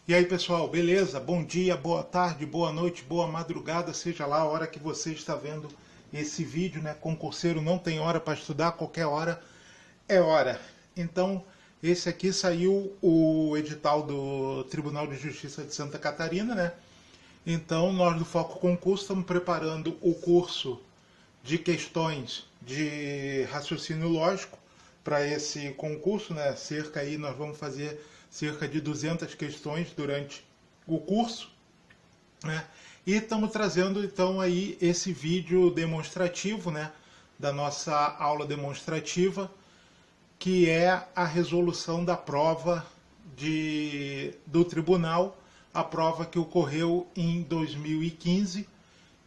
E aí pessoal, beleza? Bom dia, boa tarde, boa noite, boa madrugada, seja lá a hora que você está vendo esse vídeo, né? Concurseiro não tem hora para estudar, qualquer hora é hora. Então, esse aqui saiu o edital do Tribunal de Justiça de Santa Catarina, né? Então, nós do Foco Concurso estamos preparando o curso de questões de raciocínio lógico para esse concurso, né? Nós vamos fazer cerca de 200 questões durante o curso, né? E estamos trazendo então aí esse vídeo demonstrativo, né, da nossa aula demonstrativa, que é a resolução da prova do tribunal, a prova que ocorreu em 2015,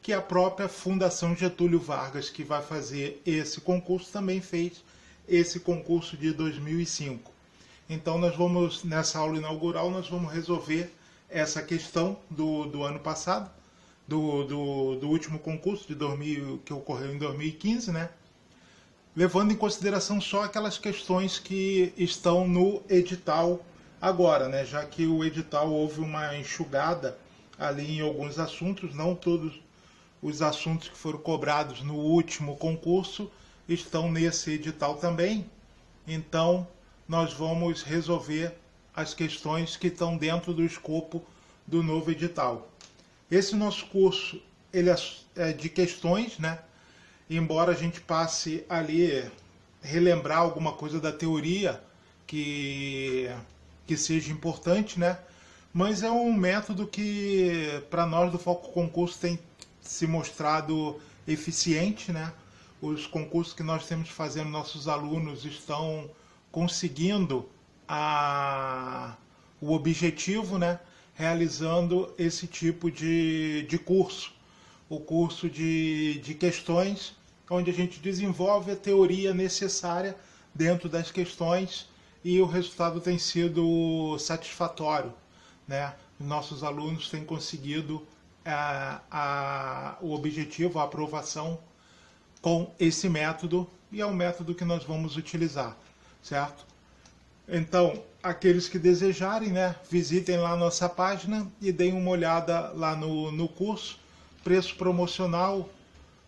que a própria Fundação Getúlio Vargas, que vai fazer esse concurso, também fez esse concurso de 2005. Então nessa aula inaugural, nós vamos resolver essa questão do ano passado, do último concurso que ocorreu em 2015, né? Levando em consideração só aquelas questões que estão no edital agora, né? Já que o edital houve uma enxugada ali em alguns assuntos, não todos os assuntos que foram cobrados no último concurso estão nesse edital também. Então, nós vamos resolver as questões que estão dentro do escopo do novo edital. Esse nosso curso ele é de questões, né? Embora a gente passe ali relembrar alguma coisa da teoria que seja importante, né? Mas é um método que para nós do Foco Concurso tem se mostrado eficiente, né? Os concursos que nós temos fazendo, nossos alunos estão conseguindo o objetivo, né? Realizando esse tipo de curso. O curso de questões, onde a gente desenvolve a teoria necessária dentro das questões e o resultado tem sido satisfatório, né? Nossos alunos têm conseguido o objetivo, a aprovação com esse método, e é o método que nós vamos utilizar, certo? Então, aqueles que desejarem, né, visitem lá a nossa página e deem uma olhada lá no curso. Preço promocional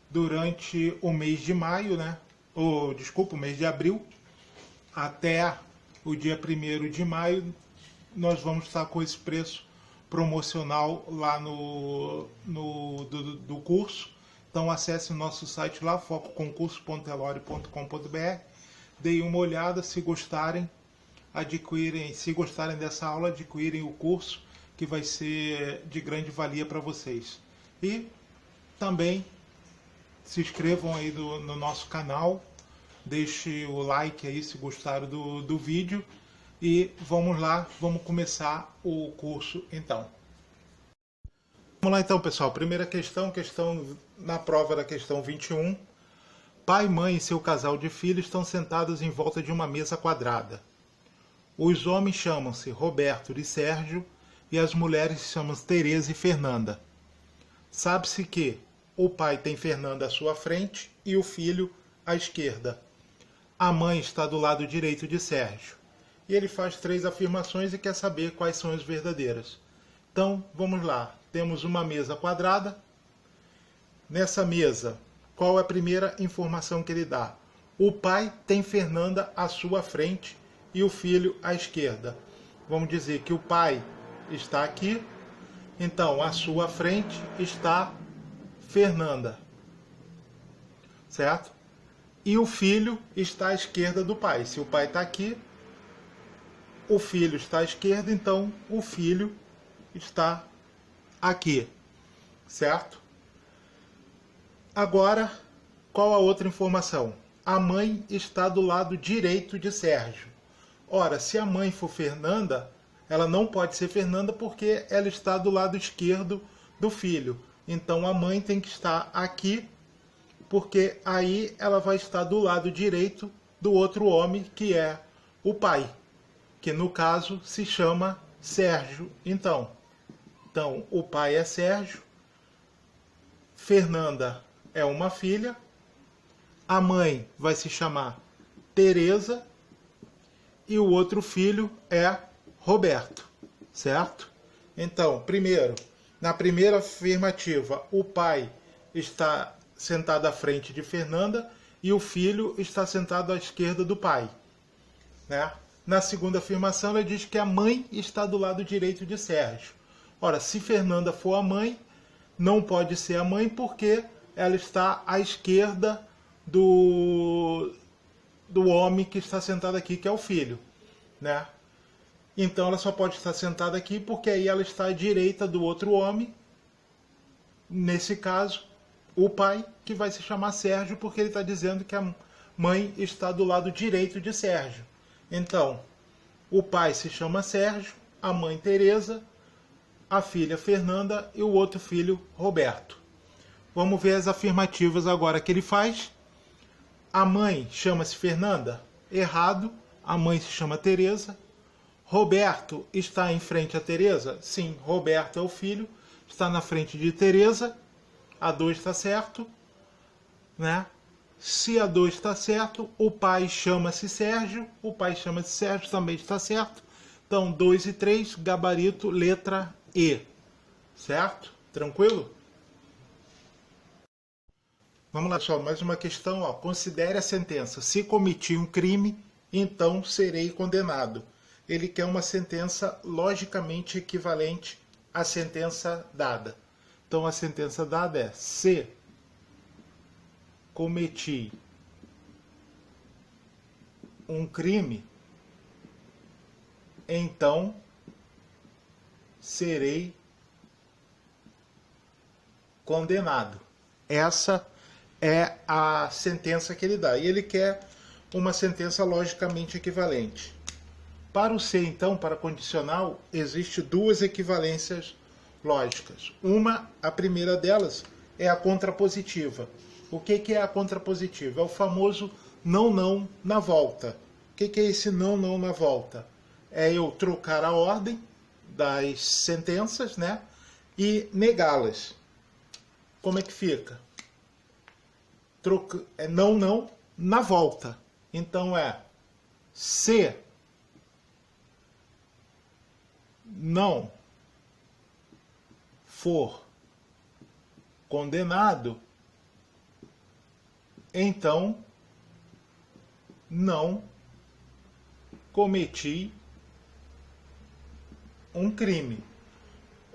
durante o mês de maio, né? O mês de abril, até o dia 1º de maio, nós vamos estar com esse preço promocional lá do curso. Então acesse o nosso site lá, fococoncurso.elore.com.br, deem uma olhada, se gostarem dessa aula, adquirem o curso, que vai ser de grande valia para vocês. E também se inscrevam aí no nosso canal, deixe o like aí se gostaram do vídeo, e vamos lá, vamos começar o curso então. Vamos lá então, pessoal. Primeira questão na prova da questão 21. Pai, mãe e seu casal de filhos estão sentados em volta de uma mesa quadrada. Os homens chamam-se Roberto e Sérgio e as mulheres chamam-se Teresa e Fernanda. Sabe-se que o pai tem Fernanda à sua frente e o filho à esquerda. A mãe está do lado direito de Sérgio. E ele faz 3 afirmações e quer saber quais são as verdadeiras. Então, vamos lá. Temos uma mesa quadrada. Nessa mesa, qual é a primeira informação que ele dá? O pai tem Fernanda à sua frente e o filho à esquerda. Vamos dizer que o pai está aqui, então à sua frente está Fernanda, certo? E o filho está à esquerda do pai. Se o pai está aqui, o filho está à esquerda, então o filho está aqui, certo? Agora, qual a outra informação? A mãe está do lado direito de Sérgio. Ora, se a mãe for Fernanda, ela não pode ser Fernanda porque ela está do lado esquerdo do filho. Então a mãe tem que estar aqui, porque aí ela vai estar do lado direito do outro homem, que é o pai, que no caso se chama Sérgio. Então o pai é Sérgio, Fernanda é uma filha, a mãe vai se chamar Teresa e o outro filho é Roberto, certo? Então, primeiro, na primeira afirmativa, o pai está sentado à frente de Fernanda e o filho está sentado à esquerda do pai, né? Na segunda afirmação, ela diz que a mãe está do lado direito de Sérgio. Ora, se Fernanda for a mãe, não pode ser a mãe porque ela está à esquerda do homem que está sentado aqui, que é o filho, né? Então ela só pode estar sentada aqui porque aí ela está à direita do outro homem, nesse caso, o pai, que vai se chamar Sérgio, porque ele está dizendo que a mãe está do lado direito de Sérgio. Então, o pai se chama Sérgio, a mãe Teresa, a filha Fernanda e o outro filho Roberto. Vamos ver as afirmativas agora que ele faz. A mãe chama-se Fernanda? Errado, a mãe se chama Teresa. Roberto está em frente a Teresa? Sim, Roberto é o filho, está na frente de Teresa. A 2 está certo, né? Se a 2 está certo, o pai chama-se Sérgio, o pai chama-se Sérgio, também está certo. Então, 2 e 3, gabarito, letra E. Certo? Tranquilo? Vamos lá, pessoal, mais uma questão. Ó. Considere a sentença. Se cometi um crime, então serei condenado. Ele quer uma sentença logicamente equivalente à sentença dada. Então, a sentença dada é: se cometi um crime, então serei condenado. Essa é a sentença que ele dá. E ele quer uma sentença logicamente equivalente. Para o C, então, para condicional, existe duas equivalências lógicas. A primeira delas, é a contrapositiva. O que é a contrapositiva? É o famoso não na volta. O que é esse não na volta? É eu trocar a ordem das sentenças, né, e negá-las. Como é que fica? É não na volta. Então é: se não for condenado, então não cometi um crime.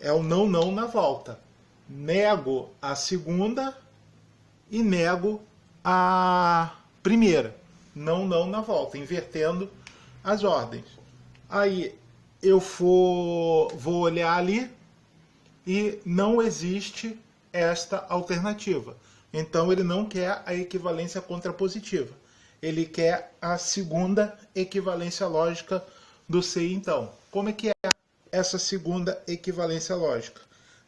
É o não na volta. Nego a segunda e nego a primeira. Não na volta, invertendo as ordens. Aí eu vou olhar ali e não existe esta alternativa. Então ele não quer a equivalência contrapositiva. Ele quer a segunda equivalência lógica do C, então. Como é que é essa segunda equivalência lógica?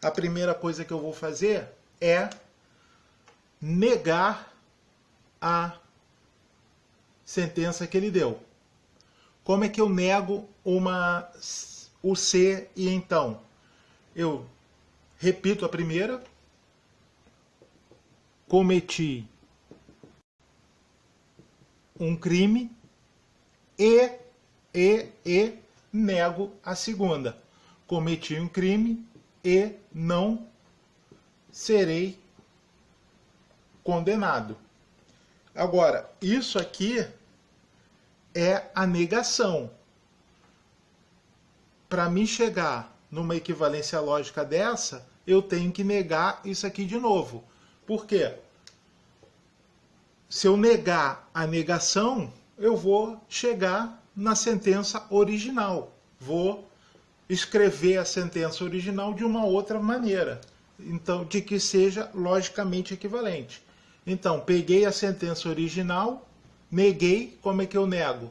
A primeira coisa que eu vou fazer é negar a sentença que ele deu. Como é que eu nego o C e então? Eu repito a primeira. Cometi um crime e nego a segunda. Cometi um crime e não serei condenado. Agora, isso aqui é a negação. Para mim chegar numa equivalência lógica dessa, eu tenho que negar isso aqui de novo. Por quê? Se eu negar a negação, eu vou chegar na sentença original. Vou escrever a sentença original de uma outra maneira, então, de que seja logicamente equivalente. Então, peguei a sentença original, neguei. Como é que eu nego?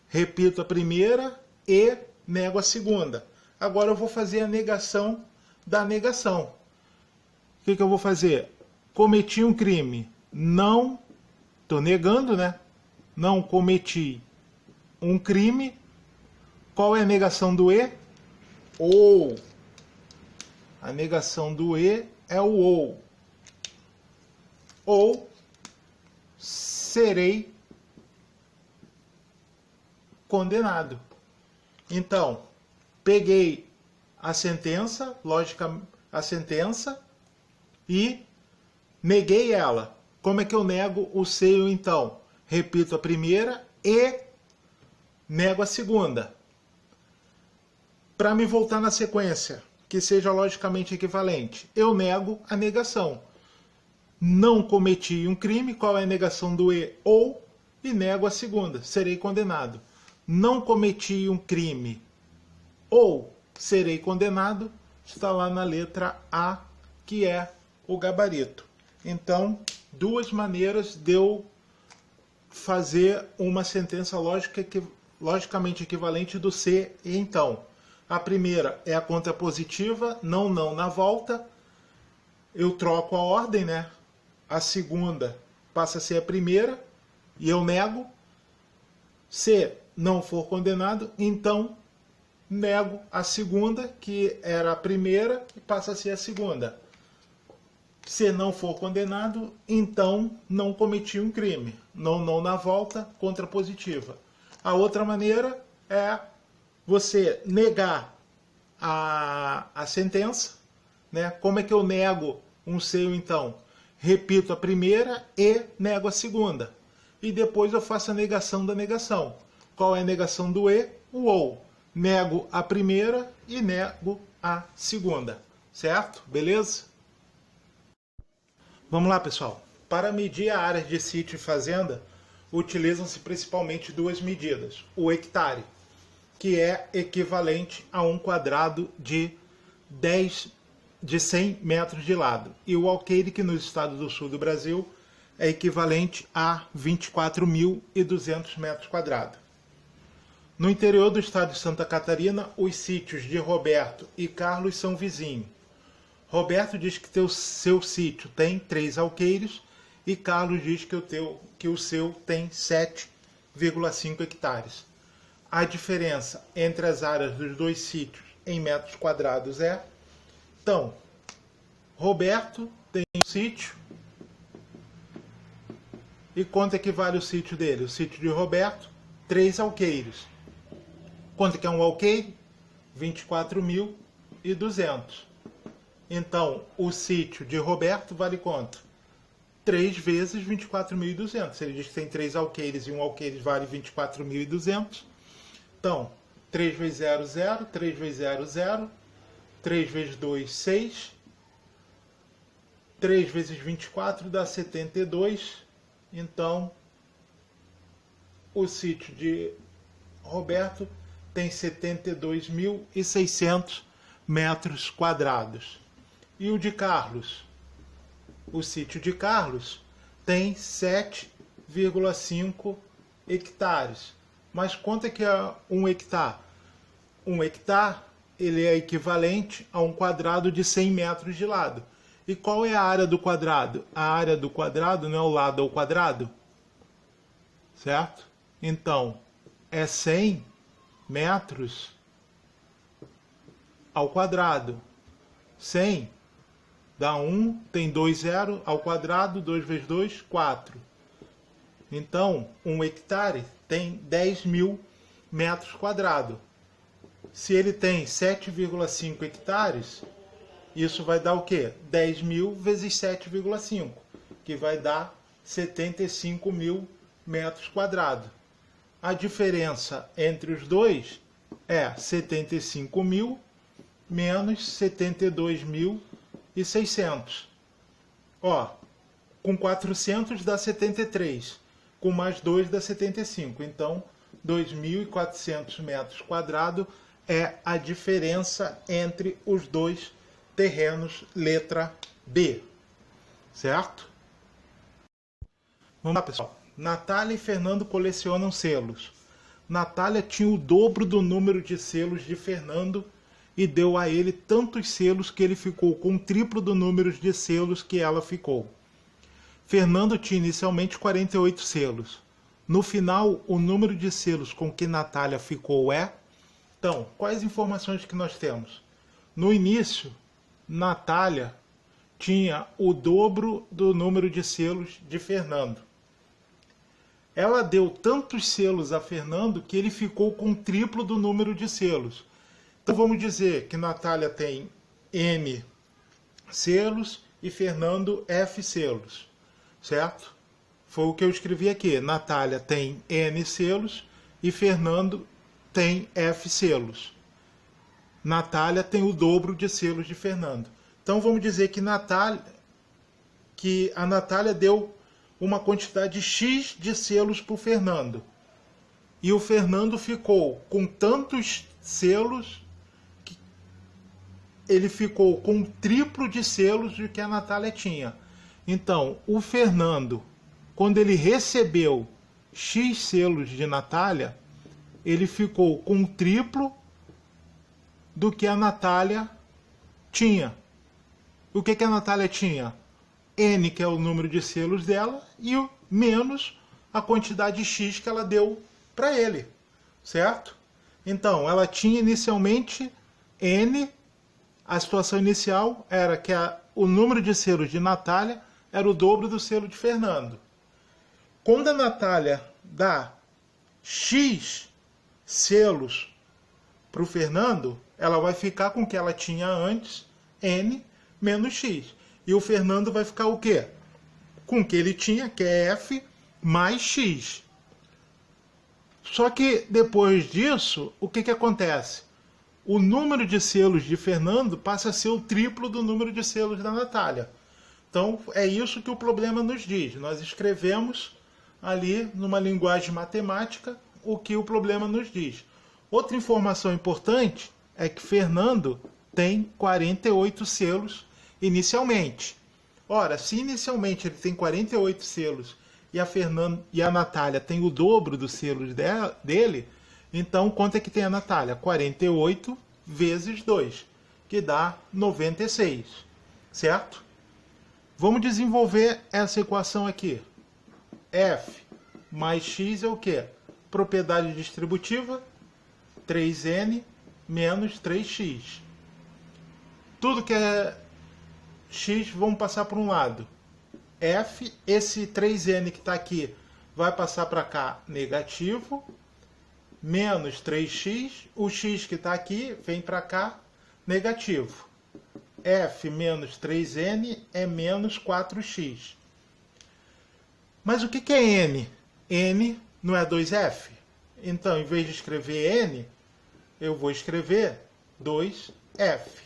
Repito a primeira e nego a segunda. Agora eu vou fazer a negação da negação. O que eu vou fazer? Cometi um crime. Não, estou negando, né? Não cometi um crime. Qual é a negação do E? Ou. A negação do E é o ou. Ou serei condenado. Então, peguei a sentença, a sentença e neguei ela. Como é que eu nego o seio então? Repito a primeira e nego a segunda. Para me voltar na sequência, que seja logicamente equivalente, eu nego a negação. Não cometi um crime, qual é a negação do e ou, e nego a segunda, serei condenado. Não cometi um crime ou serei condenado, está lá na letra A, que é o gabarito. Então, duas maneiras de eu fazer uma sentença logicamente equivalente do C e então. A primeira é a contrapositiva, não na volta. Eu troco a ordem, né? A segunda passa a ser a primeira e eu nego. Se não for condenado, então nego a segunda, que era a primeira, e passa a ser a segunda. Se não for condenado, então não cometi um crime. Não na volta, contrapositiva. A outra maneira é você negar a sentença, né? Como é que eu nego um seio então? Repito a primeira e nego a segunda. E depois eu faço a negação da negação. Qual é a negação do e? O ou. Nego a primeira e nego a segunda. Certo? Beleza? Vamos lá, pessoal. Para medir a área de sítio e fazenda, utilizam-se principalmente duas medidas. O hectare, que é equivalente a um quadrado de 100 metros de lado. E o alqueire, que nos estados do sul do Brasil é equivalente a 24.200 metros quadrados. No interior do estado de Santa Catarina, os sítios de Roberto e Carlos são vizinhos. Roberto diz que seu sítio tem 3 alqueires e Carlos diz que o seu tem 7,5 hectares. A diferença entre as áreas dos dois sítios em metros quadrados é... Então, Roberto tem um sítio. E quanto equivale o sítio dele? O sítio de Roberto, 3 alqueires. Quanto que é um alqueire? 24.200. Então, o sítio de Roberto vale quanto? 3 vezes 24.200. Se ele diz que tem 3 alqueires e um alqueire vale 24.200. Então, 3 vezes 0, 0. 3 vezes 0, 0. 3 vezes 2, 6. 3 vezes 24 dá 72. Então, o sítio de Roberto tem 72.600 metros quadrados. E o de Carlos? O sítio de Carlos tem 7,5 hectares. Mas quanto é que é um hectare? Um hectare ele é equivalente a um quadrado de 100 metros de lado. E qual é a área do quadrado? A área do quadrado não é o lado ao quadrado? Certo? Então, é 100 metros ao quadrado. 100 dá 1, tem 2 zero ao quadrado, 2 vezes 2, 4. Então, um hectare tem 10.000 metros quadrados. Se ele tem 7,5 hectares, isso vai dar o quê? 10.000 vezes 7,5, que vai dar 75.000 metros quadrados. A diferença entre os dois é 75.000 menos 72.600. Ó, com 400 dá 73, com mais 2 dá 75. Então, 2.400 metros quadrados é a diferença entre os dois terrenos, letra B. Certo? Vamos lá, pessoal. Natália e Fernando colecionam selos. Natália tinha o dobro do número de selos de Fernando e deu a ele tantos selos que ele ficou com o triplo do número de selos que ela ficou. Fernando tinha inicialmente 48 selos. No final, o número de selos com que Natália ficou é... Então, quais informações que nós temos? No início, Natália tinha o dobro do número de selos de Fernando. Ela deu tantos selos a Fernando que ele ficou com o triplo do número de selos. Então vamos dizer que Natália tem N selos e Fernando F selos, certo? Foi o que eu escrevi aqui. Natália tem N selos e Fernando tem F selos. Natália tem o dobro de selos de Fernando. Então vamos dizer que a Natália deu uma quantidade X de selos para o Fernando. E o Fernando ficou com tantos selos que ele ficou com o triplo de selos do que a Natália tinha. Então, o Fernando, quando ele recebeu X selos de Natália, ele ficou com o triplo do que a Natália tinha. O que a Natália tinha? N, que é o número de selos dela, e o menos a quantidade X que ela deu para ele, certo? Então, ela tinha inicialmente N, a situação inicial era que o número de selos de Natália era o dobro do selo de Fernando. Quando a Natália dá X selos para o Fernando, ela vai ficar com o que ela tinha antes, N menos X. E o Fernando vai ficar o quê? Com o que ele tinha, que é F, mais X. Só que depois disso, o que acontece? O número de selos de Fernando passa a ser o triplo do número de selos da Natália. Então, é isso que o problema nos diz. Nós escrevemos ali, numa linguagem matemática, o que o problema nos diz. Outra informação importante é que Fernando tem 48 selos inicialmente. Ora, se inicialmente ele tem 48 selos e a Natália tem o dobro dos selos dele, então quanto é que tem a Natália? 48 vezes 2, que dá 96, certo? Vamos desenvolver essa equação aqui. F mais X é o quê? Propriedade distributiva, 3N menos 3X. Tudo que é X, vamos passar para um lado. F, esse 3N que está aqui, vai passar para cá negativo, menos 3X, o X que está aqui vem para cá negativo. F menos 3N é menos 4X. Mas o que é N? N não é 2F? Então, em vez de escrever N, eu vou escrever 2F.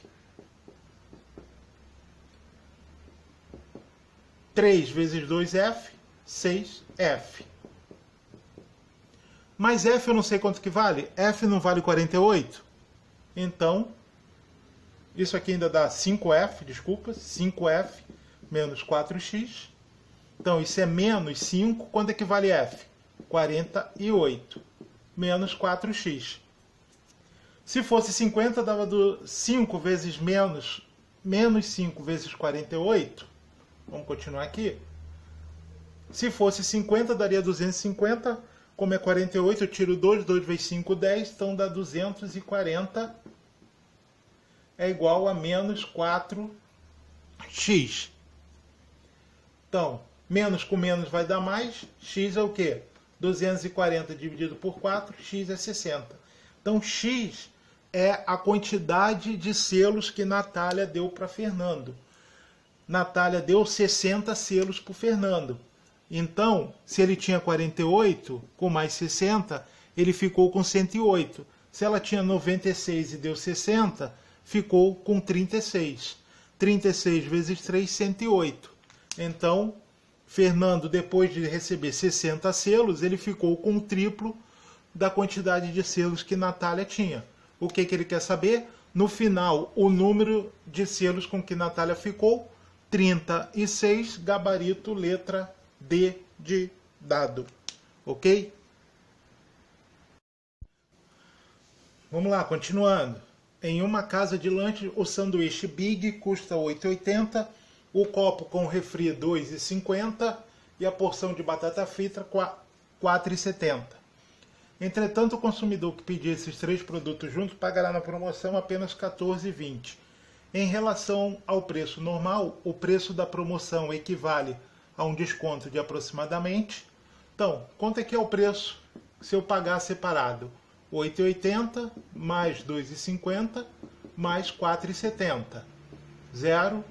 3 vezes 2F, 6F. Mas F eu não sei quanto que vale. F não vale 48? Então, isso aqui ainda dá 5F, desculpa. 5F menos 4X. Então, isso é menos 5. Quanto é que vale F? 48. Menos 4X. Se fosse 50, dava 5 vezes menos 5 vezes 48. Vamos continuar aqui. Se fosse 50, daria 250. Como é 48, eu tiro 2. 2 vezes 5, 10. Então dá 240. É igual a menos 4x. Então, menos com menos vai dar mais. X é o quê? 240 dividido por 4. X é 60. Então, x é a quantidade de selos que Natália deu para Fernando. Natália deu 60 selos para o Fernando. Então, se ele tinha 48, com mais 60, ele ficou com 108. Se ela tinha 96 e deu 60, ficou com 36. 36 vezes 3, 108. Então, Fernando, depois de receber 60 selos, ele ficou com o triplo da quantidade de selos que Natália tinha. O que ele quer saber? No final, o número de selos com que Natália ficou, 36, gabarito, letra D de dado. Ok? Vamos lá, continuando. Em uma casa de lanche, o sanduíche Big custa R$ 8,80, o copo com refri R$ 2,50 e a porção de batata frita R$ 4,70. Entretanto, o consumidor que pedir esses 3 produtos juntos pagará na promoção apenas R$ 14,20. Em relação ao preço normal, o preço da promoção equivale a um desconto de aproximadamente. Então, quanto é que é o preço se eu pagar separado? 8,80 mais 2,50 mais 4,70. 0,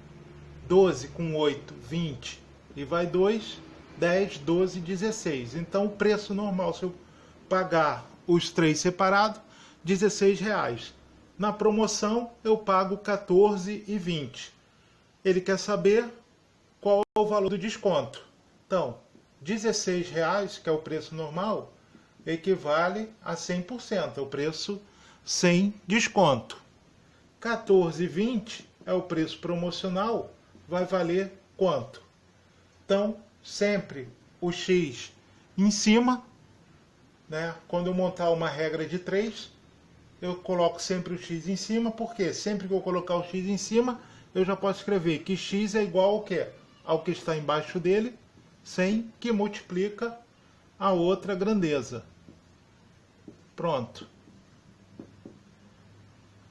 12 com 8, 20 e vai 2, 10, 12, 16. Então o preço normal, se eu pagar os 3 separados, R$16. Na promoção eu pago 14,20. Ele quer saber qual é o valor do desconto. Então, R$16, que é o preço normal, equivale a 100%, é o preço sem desconto. 14,20 é o preço promocional, vai valer quanto? Então, sempre o X em cima, né? Quando eu montar uma regra de 3, eu coloco sempre o X em cima, porque sempre que eu colocar o X em cima, eu já posso escrever que X é igual ao quê? Ao que está embaixo dele, sem que multiplica a outra grandeza. Pronto.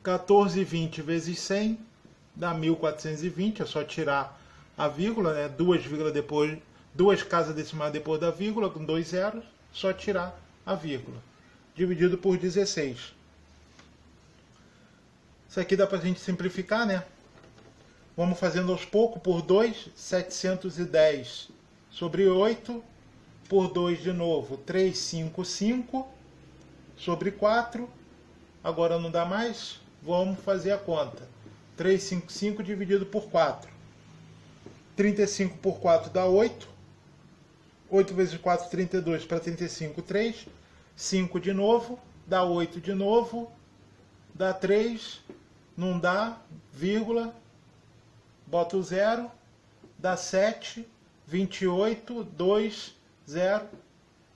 14,20 vezes 100 dá 1.420, é só tirar a vírgula, né? Duas casas decimais depois da vírgula, com 2 zeros, só tirar a vírgula. Dividido por 16. Isso aqui dá para a gente simplificar, né? Vamos fazendo aos poucos. Por 2, 710 sobre 8. Por 2 de novo, 355 sobre 4. Agora não dá mais. Vamos fazer a conta. 355 dividido por 4. 35 por 4 dá 8. 8 vezes 4, 32. Para 35, 3. 5 de novo. Dá 8 de novo. Dá 3. Não dá. Vírgula. Bota o 0. Dá 7. 28. 2. 0.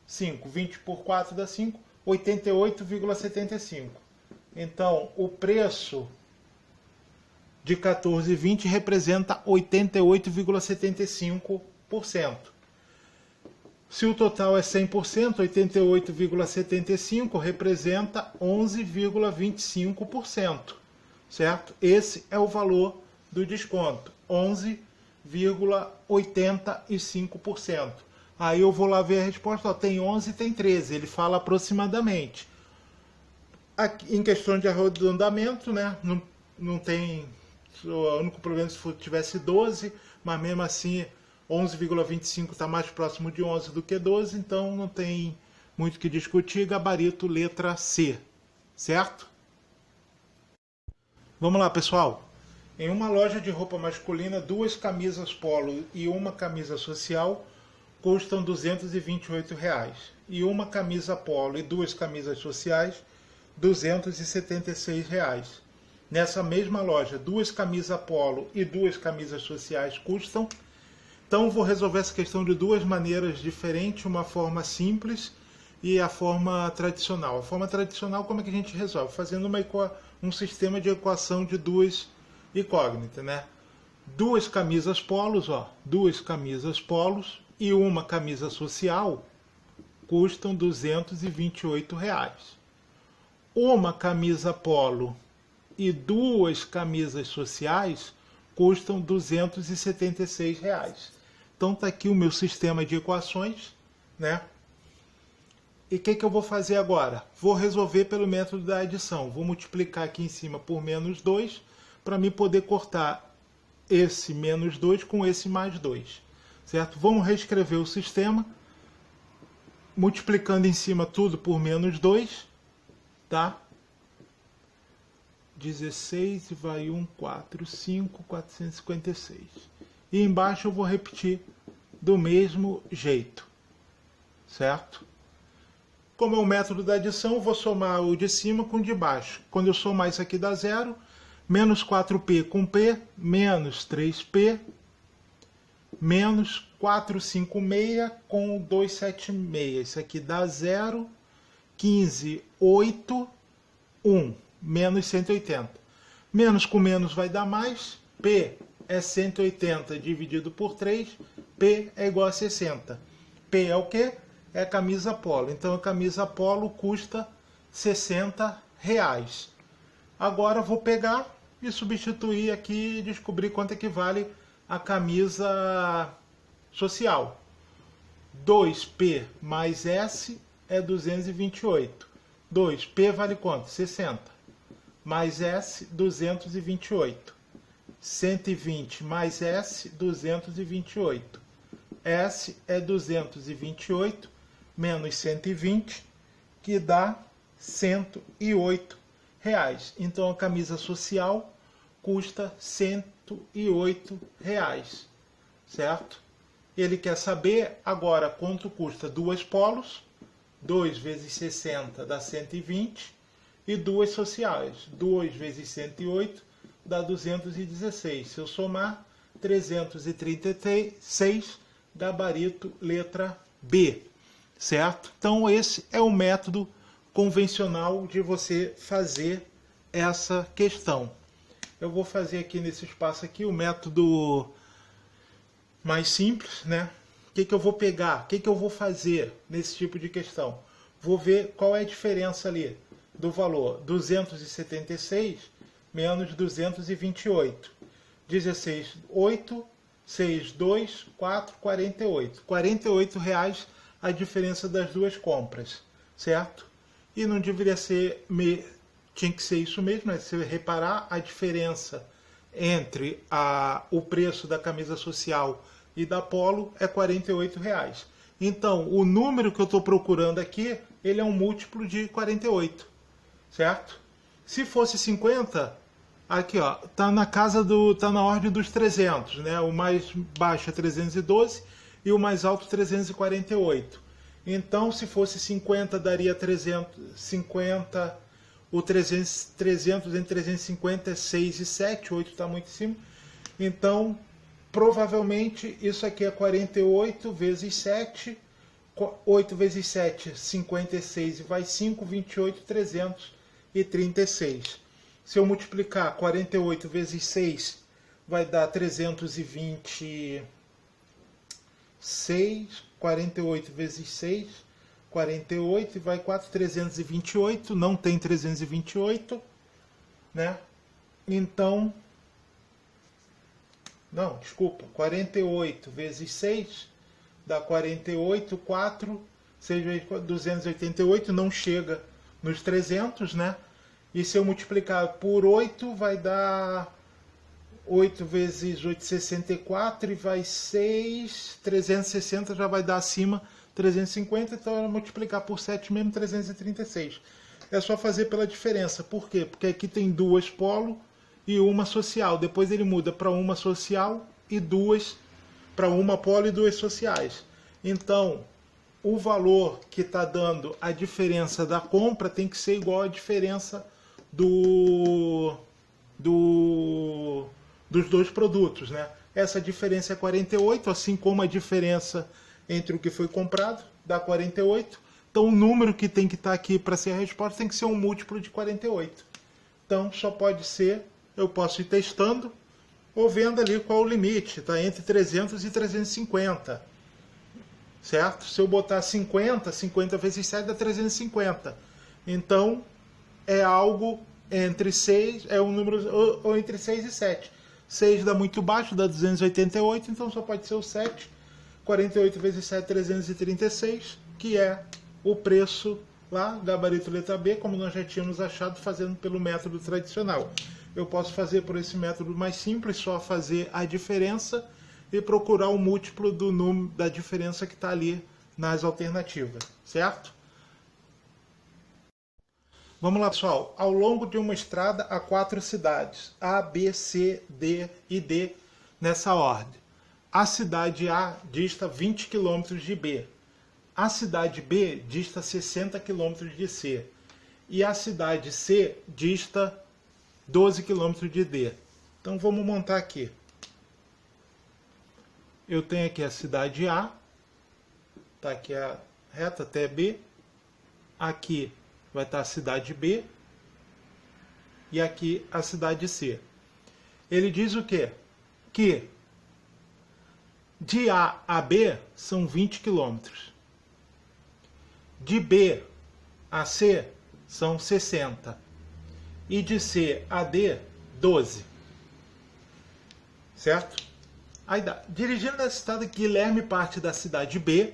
5. 20 por 4 dá 5. 88,75. Então, o preço de 14,20 representa 88,75%. Se o total é 100%, 88,75% representa 11,25%, certo? Esse é o valor do desconto, 11,85%. Aí eu vou lá ver a resposta, ó, tem 11 e tem 13, ele fala aproximadamente. Aqui, em questão de arredondamento, né, não tem, o único problema se tivesse 12, mas mesmo assim 11,25 está mais próximo de 11 do que 12, então não tem muito o que discutir. Gabarito letra C, certo? Vamos lá, pessoal. Em uma loja de roupa masculina, 2 camisas polo e uma camisa social custam R$228. E uma camisa polo e 2 camisas sociais, R$276. Nessa mesma loja, 2 camisas polo e 2 camisas sociais custam. Então vou resolver essa questão de duas maneiras diferentes, uma forma simples e a forma tradicional. A forma tradicional, como é que a gente resolve? Fazendo um sistema de equação de duas incógnitas, né? 2 camisas polos, ó, 2 camisas polos e uma camisa social custam R$228. Uma camisa polo e 2 camisas sociais custam R$276. Então tá aqui o meu sistema de equações, né? E o que eu vou fazer agora? Vou resolver pelo método da adição. Vou multiplicar aqui em cima por menos 2, para mim poder cortar esse menos 2 com esse mais 2. Certo? Vamos reescrever o sistema, multiplicando em cima tudo por menos 2, tá? 16 e vai 1, 4, 5, 456. E embaixo eu vou repetir do mesmo jeito, certo? Como é o método da adição, eu vou somar o de cima com o de baixo. Quando eu somar isso aqui dá 0, menos 4p com p, menos 3p, menos 456 com 276. Isso aqui dá 0, 15, 8, 1, menos 180. Menos com menos vai dar mais, p é 180 dividido por 3, P é igual a 60. P é o quê? É a camisa polo. Então a camisa polo custa R$60. Agora eu vou pegar e substituir aqui e descobrir quanto é que vale a camisa social. 2P mais S é 228. 2, P vale quanto? 60. Mais S, 228. 120 mais S, 228. S é 228 menos 120, que dá R$108. Então a camisa social custa R$108, certo? Ele quer saber agora quanto custa duas polos. 2 vezes 60 dá 120. E duas sociais. 2 vezes 108 dá 216. Se eu somar, 336, gabarito letra B. Certo? Então esse é o método convencional de você fazer essa questão. Eu vou fazer aqui nesse espaço aqui o método mais simples, né? O que eu vou pegar? O que eu vou fazer nesse tipo de questão? Vou ver qual é a diferença ali do valor 276 menos 228. 16, 8, 6, 2, 4, 48. R$48 a diferença das duas compras, certo? E não deveria ser, tinha que ser isso mesmo, né? Se você reparar, a diferença entre o preço da camisa social e da polo é R$48. Então, o número que eu estou procurando aqui, ele é um múltiplo de 48, certo? Se fosse 50, aqui ó, tá na ordem dos 300, né? O mais baixo é 312 e o mais alto 348. Então, se fosse 50, daria 350, o 300 entre 350 é 6 e 7, 8 está muito em cima. Então, provavelmente isso aqui é 48 vezes 7, 8 vezes 7, 56 e vai 5, 28, 336. Se eu multiplicar 48 vezes 6, vai dar 326. 48 vezes 6, 48 e vai 4, 328. Não tem 328, né? Então, não, desculpa, 48 vezes 6 dá 48, 4, 6 vezes 4, 288, não chega nos 300, né? E se eu multiplicar por 8, vai dar 8 vezes 8, 64, e vai 6, 360 já vai dar acima 350, então eu multiplicar por 7 mesmo, 336. É só fazer pela diferença. Por quê? Porque aqui tem duas polo e uma social. Depois ele muda para uma social e duas, para uma polo e duas sociais. Então, o valor que está dando a diferença da compra tem que ser igual à diferença dos dois produtos, né? Essa diferença é 48, assim como a diferença entre o que foi comprado dá 48. Então o número que tem que estar aqui para ser a resposta tem que ser um múltiplo de 48. Então só pode ser, eu posso ir testando ou vendo ali qual é o limite, está entre 300 e 350. Certo? Se eu botar 50, 50 vezes 7 dá 350. Então é algo entre 6, é um número ou entre 6 e 7. 6 dá muito baixo, dá 288, então só pode ser o 7. 48 vezes 7, 336, que é o preço lá, gabarito letra B, como nós já tínhamos achado fazendo pelo método tradicional. Eu posso fazer por esse método mais simples, só fazer a diferença e procurar o múltiplo do número da diferença que está ali nas alternativas, certo? Vamos lá, pessoal. Ao longo de uma estrada há 4 cidades, A, B, C, D e D, nessa ordem. A cidade A dista 20 km de B. A cidade B dista 60 km de C. E a cidade C dista 12 km de D. Então vamos montar aqui. Eu tenho aqui a cidade A. Está aqui a reta até B. Aqui vai estar a cidade B e aqui a cidade C. Ele diz o quê? Que de A a B são 20 quilômetros. De B a C são 60. E de C a D, 12. Certo? Aí dá. Dirigindo nessa estrada, Guilherme parte da cidade B.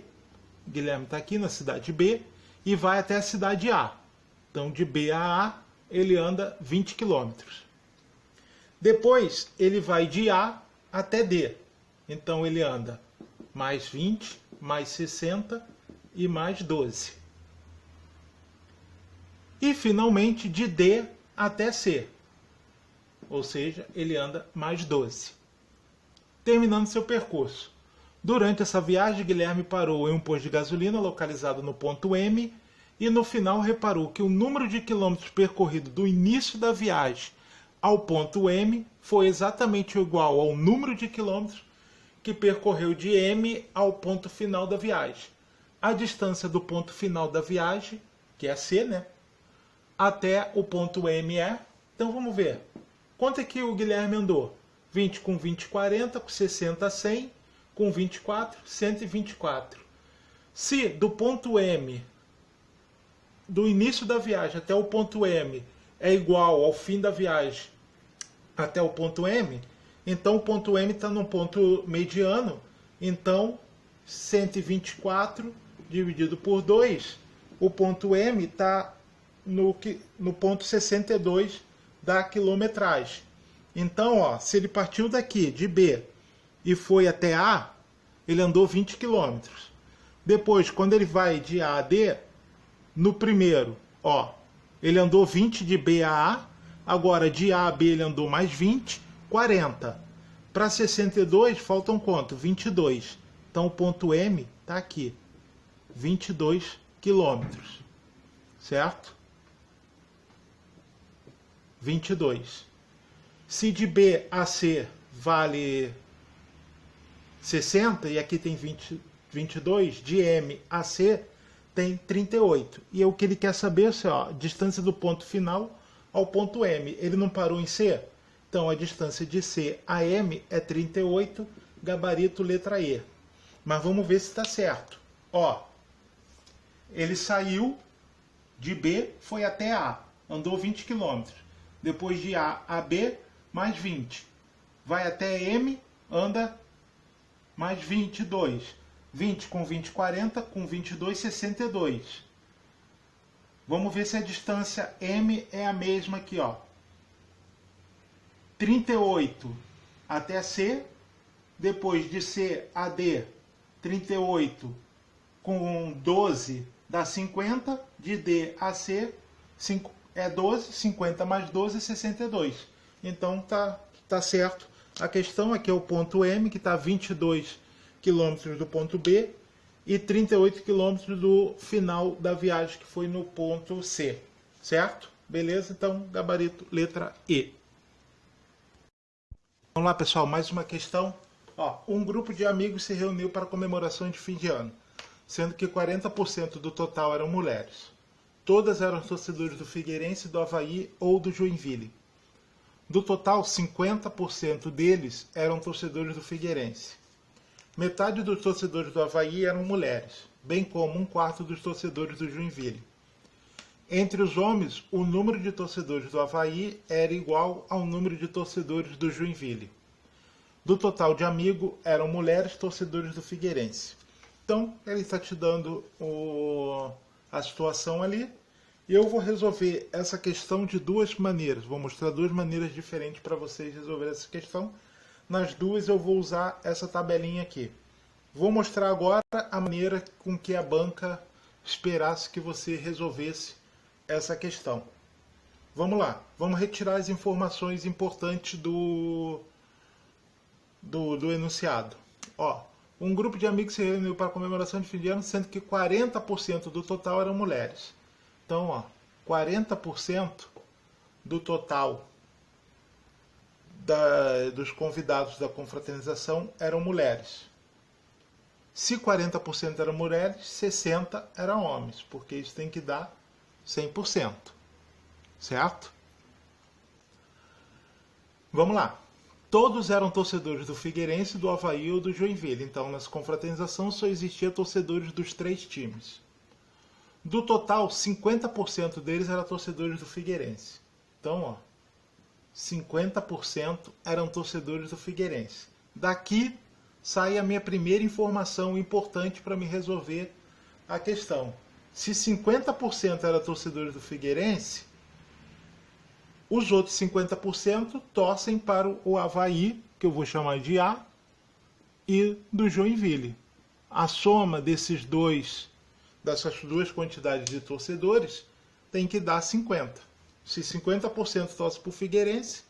Guilherme está aqui na cidade B e vai até a cidade A. Então, de B a A, ele anda 20 km. Depois, ele vai de A até D. Então, ele anda mais 20, mais 60 e mais 12. E, finalmente, de D até C. Ou seja, ele anda mais 12. Terminando seu percurso. Durante essa viagem, Guilherme parou em um posto de gasolina localizado no ponto M e no final reparou que o número de quilômetros percorrido do início da viagem ao ponto M foi exatamente igual ao número de quilômetros que percorreu de M ao ponto final da viagem. A distância do ponto final da viagem, que é C, né, até o ponto M é... Então vamos ver. Quanto é que o Guilherme andou? 20 com 20, 40, com 60, 100, com 24, 124. Se do ponto M, do início da viagem até o ponto M, é igual ao fim da viagem até o ponto M, então o ponto M está no ponto mediano, então 124 dividido por 2, o ponto M está no ponto 62 da quilometragem. Então, ó, se ele partiu daqui, de B, e foi até A, ele andou 20 km. Depois, quando ele vai de A a D, no primeiro, ó, ele andou 20 de B a A, agora de A a B ele andou mais 20, 40. Para 62, faltam quanto? 22. Então, o ponto M está aqui, 22 km. Certo? 22. Se de B a C vale 60, e aqui tem 22, de M a C tem 38. E o que ele quer saber é a distância do ponto final ao ponto M. Ele não parou em C? Então a distância de C a M é 38, gabarito letra E. Mas vamos ver se está certo. Ó, ele saiu de B, foi até A, andou 20 km. Depois de A a B, mais 20. Vai até M, anda mais 22. 20 com 20, 40, com 22, 62. Vamos ver se a distância M é a mesma aqui, ó. 38 até C, depois de C a D, 38 com 12 dá 50, de D a C é 12, 50 mais 12 é 62. Então tá certo. A questão aqui é o ponto M, que está a 22 km do ponto B e 38 km do final da viagem, que foi no ponto C. Certo? Beleza? Então, gabarito letra E. Vamos lá, pessoal, mais uma questão. Ó, um grupo de amigos se reuniu para comemoração de fim de ano, sendo que 40% do total eram mulheres. Todas eram torcedores do Figueirense, do Avaí ou do Joinville. Do total, 50% deles eram torcedores do Figueirense. Metade dos torcedores do Avaí eram mulheres, bem como 1/4 dos torcedores do Joinville. Entre os homens, o número de torcedores do Avaí era igual ao número de torcedores do Joinville. Do total de amigos, eram mulheres torcedores do Figueirense. Então, ele está te dando a situação ali. E eu vou resolver essa questão de duas maneiras. Vou mostrar duas maneiras diferentes para vocês resolverem essa questão. Nas duas eu vou usar essa tabelinha aqui. Vou mostrar agora a maneira com que a banca esperasse que você resolvesse essa questão. Vamos lá. Vamos retirar as informações importantes do enunciado. Ó, um grupo de amigos se reuniu para a comemoração de fim de ano, sendo que 40% do total eram mulheres. Então, ó, 40% do total dos convidados da confraternização eram mulheres. Se 40% eram mulheres, 60% eram homens, porque isso tem que dar 100%. Certo? Vamos lá. Todos eram torcedores do Figueirense, do Avaí ou do Joinville. Então, nessa confraternização só existia torcedores dos 3 times. Do total, 50% deles eram torcedores do Figueirense. Então, ó, 50% eram torcedores do Figueirense. Daqui sai a minha primeira informação importante para me resolver a questão. Se 50% era torcedores do Figueirense, os outros 50% torcem para o Avaí, que eu vou chamar de A, e do Joinville. A soma dessas duas quantidades de torcedores tem que dar 50. Se 50% torce para o Figueirense,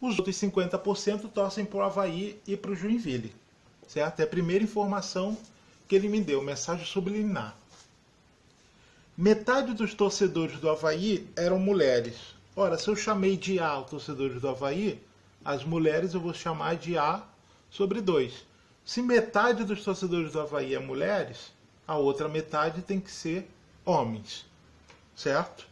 os outros 50% torcem para o Avaí e para o Joinville. Certo? É a primeira informação que ele me deu, mensagem subliminar. Metade dos torcedores do Avaí eram mulheres. Ora, se eu chamei de A os torcedores do Avaí, as mulheres eu vou chamar de A sobre 2. Se metade dos torcedores do Avaí é mulheres, a outra metade tem que ser homens. Certo?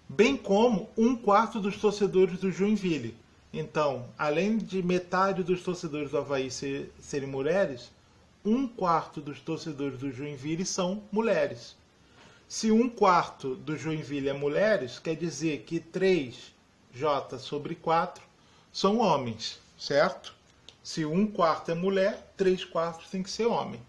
Bem como 1/4 dos torcedores do Joinville. Então, além de metade dos torcedores do Avaí serem mulheres, 1/4 dos torcedores do Joinville são mulheres. Se 1/4 do Joinville é mulheres, quer dizer que 3J sobre 4 são homens, certo? Se 1/4 é mulher, 3/4 tem que ser homem.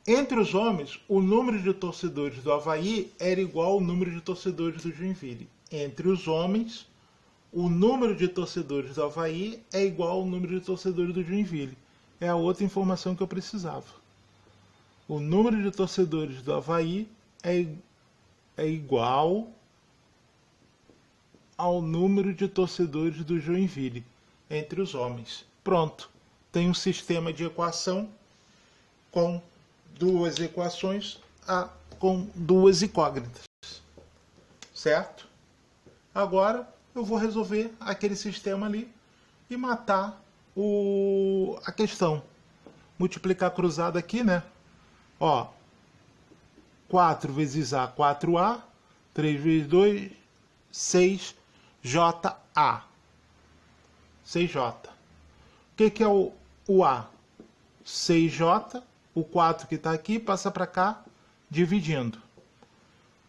Entre os homens, o número de torcedores do Avaí era igual ao número de torcedores do Joinville. Entre os homens, o número de torcedores do Avaí é igual ao número de torcedores do Joinville. É a outra informação que eu precisava. O número de torcedores do Avaí é igual ao número de torcedores do Joinville entre os homens. Pronto. Tem um sistema de equação com duas equações com duas incógnitas. Certo? Agora eu vou resolver aquele sistema ali e matar a questão. Multiplicar cruzado aqui, né? Ó, 4 vezes A, 4A, 3 vezes 2, 6JA. 6J. O que é o A? 6J, o 4 que está aqui passa para cá, dividindo.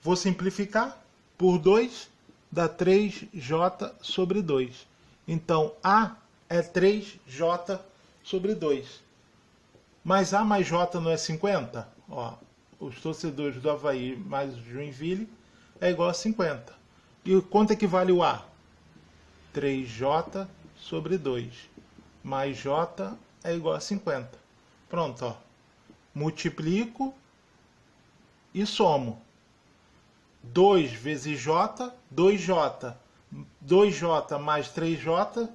Vou simplificar por 2, dá 3J sobre 2. Então, A é 3J sobre 2. Mas A mais J não é 50? Ó, os torcedores do Avaí mais o Joinville é igual a 50. E quanto equivale o A? 3J sobre 2. Mais J é igual a 50. Pronto, ó. Multiplico e somo. 2 vezes J, 2J. 2J mais 3J,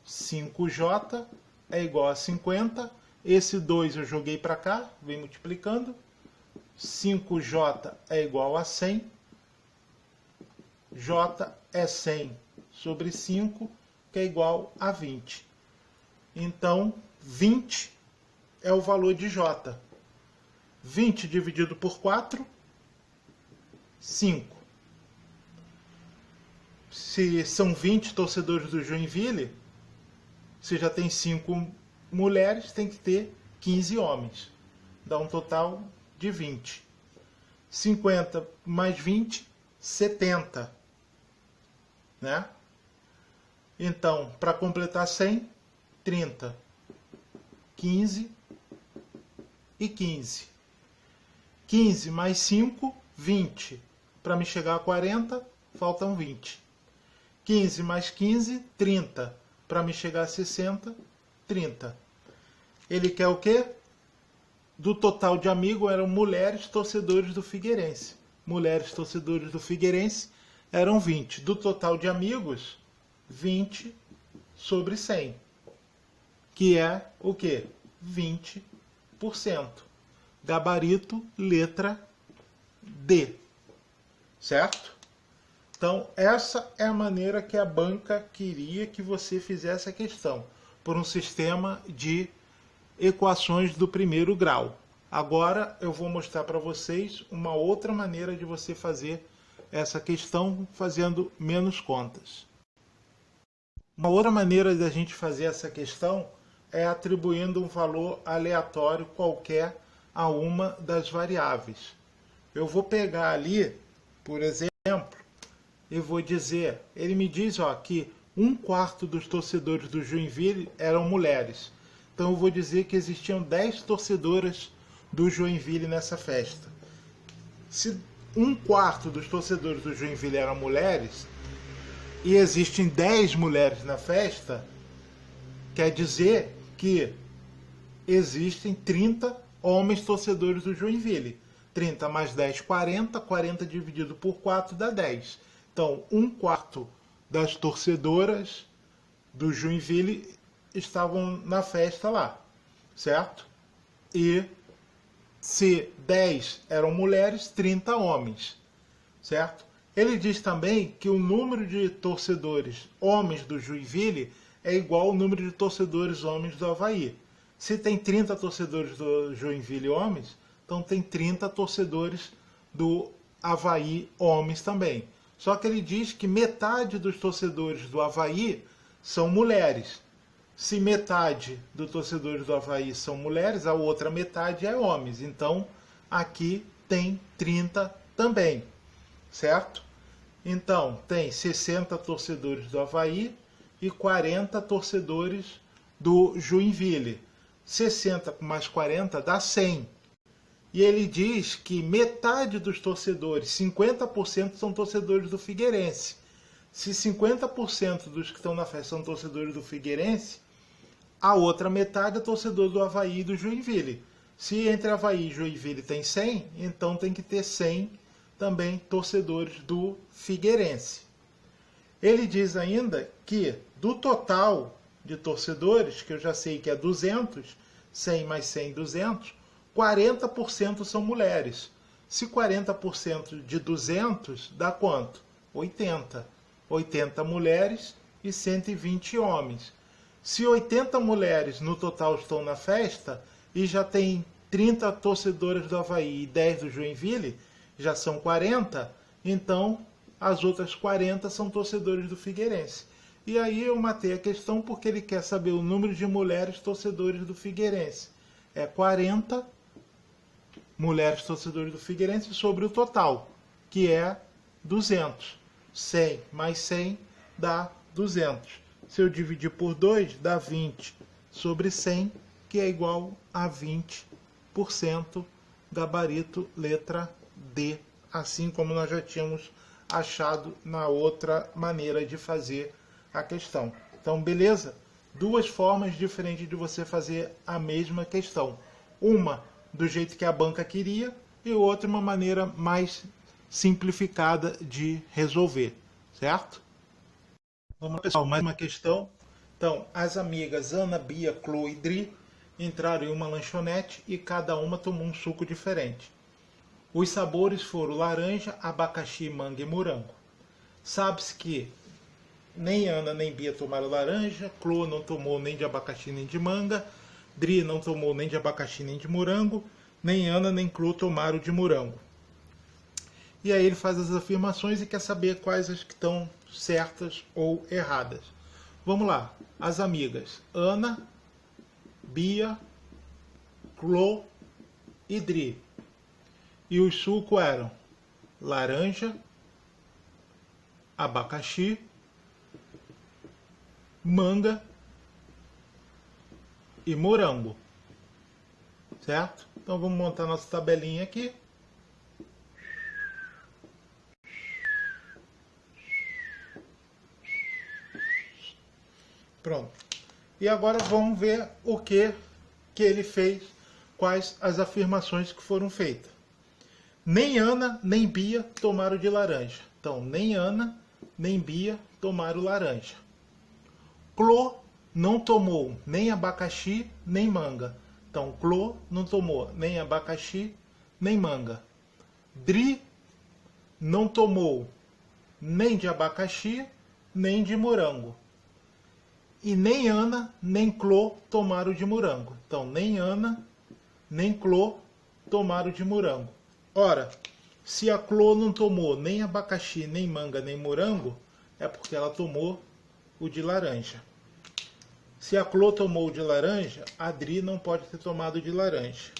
5J é igual a 50. Esse 2 eu joguei para cá, vem multiplicando. 5J é igual a 100. J é 100 sobre 5, que é igual a 20. Então, 20 é o valor de J. 20 dividido por 4, 5. Se são 20 torcedores do Joinville, se já tem 5 mulheres, tem que ter 15 homens. Dá um total de 20. 50 mais 20, 70. Né? Então, para completar 100, 30. 15 e 15. 15 mais 5, 20. Para me chegar a 40, faltam 20. 15 mais 15, 30. Para me chegar a 60, 30. Ele quer o quê? Do total de amigos eram mulheres torcedores do Figueirense. Mulheres torcedores do Figueirense eram 20. Do total de amigos, 20 sobre 100. Que é o quê? 20%. Gabarito, letra D. Certo? Então, essa é a maneira que a banca queria que você fizesse a questão, por um sistema de equações do primeiro grau. Agora eu vou mostrar para vocês uma outra maneira de você fazer essa questão fazendo menos contas. Uma outra maneira de a gente fazer essa questão é atribuindo um valor aleatório qualquer a uma das variáveis. Eu vou pegar ali, por exemplo, e vou dizer, ele me diz que 1/4 dos torcedores do Joinville eram mulheres. Então eu vou dizer que existiam 10 torcedoras do Joinville nessa festa. Se 1/4 dos torcedores do Joinville eram mulheres, e existem 10 mulheres na festa, quer dizer que existem 30 homens torcedores do Joinville. 30 mais 10, 40. 40 dividido por 4 dá 10. Então, 1/4 das torcedoras do Joinville estavam na festa lá, certo? E se 10 eram mulheres, 30 homens, certo? Ele diz também que o número de torcedores homens do Joinville é igual ao número de torcedores homens do Avaí. Se tem 30 torcedores do Joinville homens, então tem 30 torcedores do Avaí homens também. Só que ele diz que metade dos torcedores do Avaí são mulheres. Se metade dos torcedores do Avaí são mulheres, a outra metade é homens. Então, aqui tem 30 também, certo? Então, tem 60 torcedores do Avaí e 40 torcedores do Joinville. 60 mais 40 dá 100. E ele diz que metade dos torcedores, 50%, são torcedores do Figueirense. Se 50% dos que estão na festa são torcedores do Figueirense, a outra metade é torcedor do Avaí e do Joinville. Se entre Avaí e Joinville tem 100, então tem que ter 100 também torcedores do Figueirense. Ele diz ainda que do total de torcedores, que eu já sei que é 200, 100 mais 100, 200, 40% são mulheres. Se 40% de 200 dá quanto? 80. 80 mulheres e 120 homens. Se 80 mulheres no total estão na festa e já tem 30 torcedoras do Avaí e 10 do Joinville, já são 40, então as outras 40 são torcedores do Figueirense. E aí eu matei a questão porque ele quer saber o número de mulheres torcedores do Figueirense. É 40 mulheres torcedores do Figueirense sobre o total, que é 200. 100 mais 100 dá 200. Se eu dividir por 2, dá 20 sobre 100, que é igual a 20%, gabarito letra D, assim como nós já tínhamos achado na outra maneira de fazer a questão. Então, beleza? Duas formas diferentes de você fazer a mesma questão. Uma do jeito que a banca queria e outra uma maneira mais simplificada de resolver, certo? Vamos lá, pessoal, mais uma questão. Então, as amigas Ana, Bia, Chloe e Dri entraram em uma lanchonete e cada uma tomou um suco diferente. Os sabores foram laranja, abacaxi, manga e morango. Sabe-se que nem Ana nem Bia tomaram laranja, Chloe não tomou nem de abacaxi nem de manga, Dri não tomou nem de abacaxi nem de morango, nem Ana nem Chloe tomaram de morango. E aí ele faz as afirmações e quer saber quais as que estão certas ou erradas. Vamos lá. As amigas Ana, Bia, Chloe e Dri. E os sucos eram laranja, abacaxi, manga e morango. Certo? Então vamos montar nossa tabelinha aqui. Pronto. E agora vamos ver o que ele fez, quais as afirmações que foram feitas. Nem Ana nem Bia tomaram de laranja. Então, nem Ana nem Bia tomaram laranja. Chloe não tomou nem abacaxi nem manga. Então, Chloe não tomou nem abacaxi nem manga. Dri não tomou nem de abacaxi nem de morango. E nem Ana nem Chloe tomaram de morango. Então, nem Ana nem Chloe tomaram de morango. Ora, se a Chloe não tomou nem abacaxi, nem manga, nem morango, é porque ela tomou o de laranja. Se a Chloe tomou o de laranja, a Dri não pode ter tomado de laranja.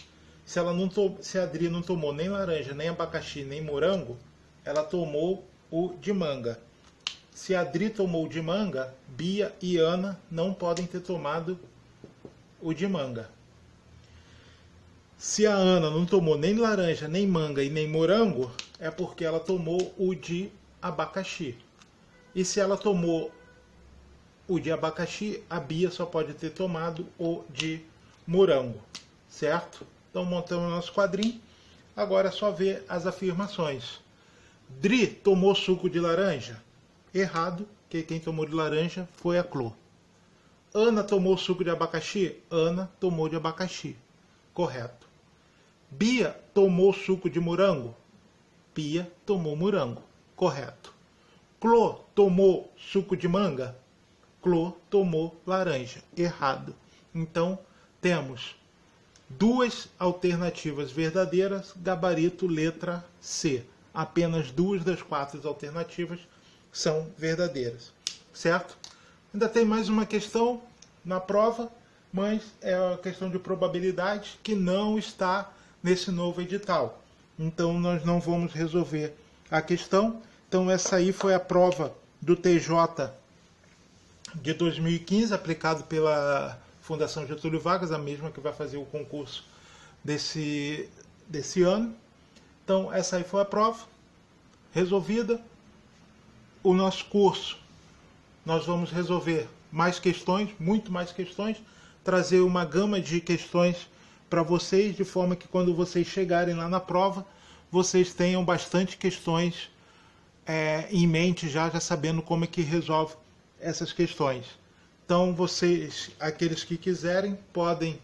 Se a Dri não tomou nem laranja, nem abacaxi, nem morango, ela tomou o de manga. Se a Dri tomou o de manga, Bia e Ana não podem ter tomado o de manga. Se a Ana não tomou nem laranja, nem manga e nem morango, é porque ela tomou o de abacaxi. E se ela tomou o de abacaxi, a Bia só pode ter tomado o de morango, certo? Então montamos o nosso quadrinho. Agora é só ver as afirmações. Dri tomou suco de laranja? Errado, que quem tomou de laranja foi a Clô. Ana tomou suco de abacaxi? Ana tomou de abacaxi. Correto. Bia tomou suco de morango? Bia tomou morango. Correto. Clô tomou suco de manga? Clô tomou laranja. Errado. Então, temos duas alternativas verdadeiras, gabarito letra C. Apenas 2 das 4 alternativas são verdadeiras. Certo? Ainda tem mais uma questão na prova, mas é a questão de probabilidade que não está nesse novo edital. Então nós não vamos resolver a questão. Então essa aí foi a prova do TJ de 2015, aplicado pela Fundação Getúlio Vargas, a mesma que vai fazer o concurso desse ano. Então essa aí foi a prova resolvida. O nosso curso, nós vamos resolver mais questões, muito mais questões, trazer uma gama de questões para vocês, de forma que quando vocês chegarem lá na prova, vocês tenham bastante questões em mente, já sabendo como é que resolve essas questões. Então vocês, aqueles que quiserem, podem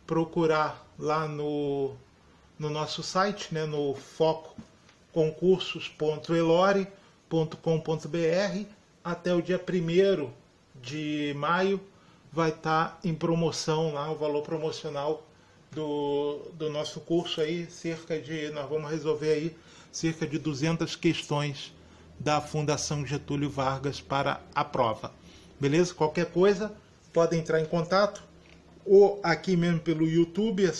procurar lá no nosso site, né, no fococoncursos.elore.com.br. Até o dia 1º de maio vai estar em promoção lá o valor promocional do nosso curso aí, nós vamos resolver aí cerca de 200 questões da Fundação Getúlio Vargas para a prova. Beleza? Qualquer coisa, podem entrar em contato ou aqui mesmo pelo YouTube, é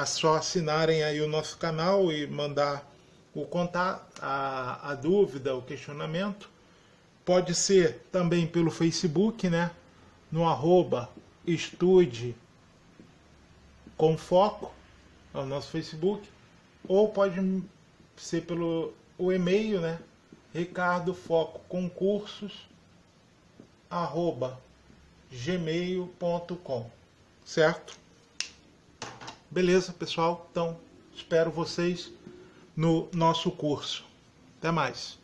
só assinarem aí o nosso canal e mandar o contato, a dúvida, o questionamento. Pode ser também pelo Facebook, né? No @estude com foco, é o nosso Facebook, ou pode ser pelo o e-mail, né? ricardofococoncursos@gmail.com, certo? Beleza, pessoal? Então, espero vocês no nosso curso. Até mais.